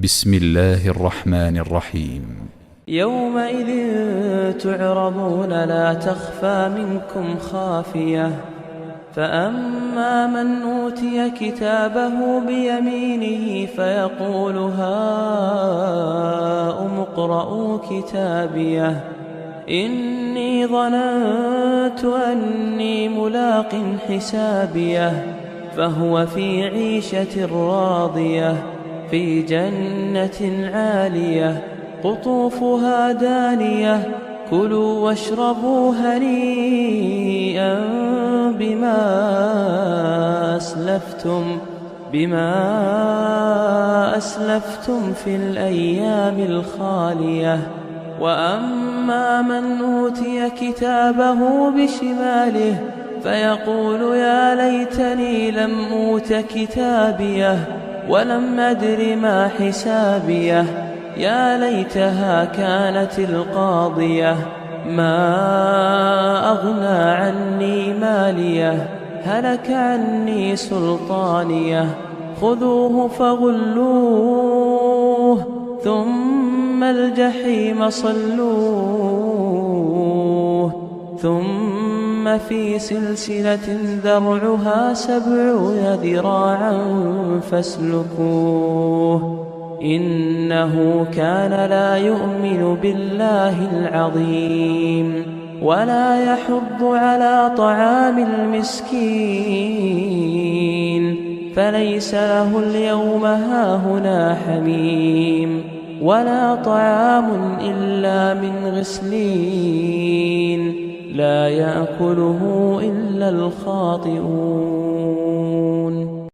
بسم الله الرحمن الرحيم. يومئذ تعرضون لا تخفى منكم خافية، فأما من أوتي كتابه بيمينه فيقول هاؤم اقرءوا كتابيه إني ظننت أني ملاق حسابيه، فهو في عيشة راضية في جنة عالية قطوفها دانية. كلوا واشربوا هنيئا بما أسلفتم في الأيام الخالية. وأما من أوتي كتابه بشماله فيقول يا ليتني لم أوت كتابيه ولم أدر ما حسابيه، يا ليتها كانت القاضية ما أغنى عني ماليه، هلك عني سلطانيه. خذوه فغلوه ثم الجحيم صلوه، ثم في سلسلة ذرعها 70 ذراعا فاسلكوه، إنه كان لا يؤمن بالله العظيم ولا يحض على طعام المسكين، فليس له اليوم هاهنا حميم ولا طعام إلا من غسلين لا يأكله إلا الخاطئون.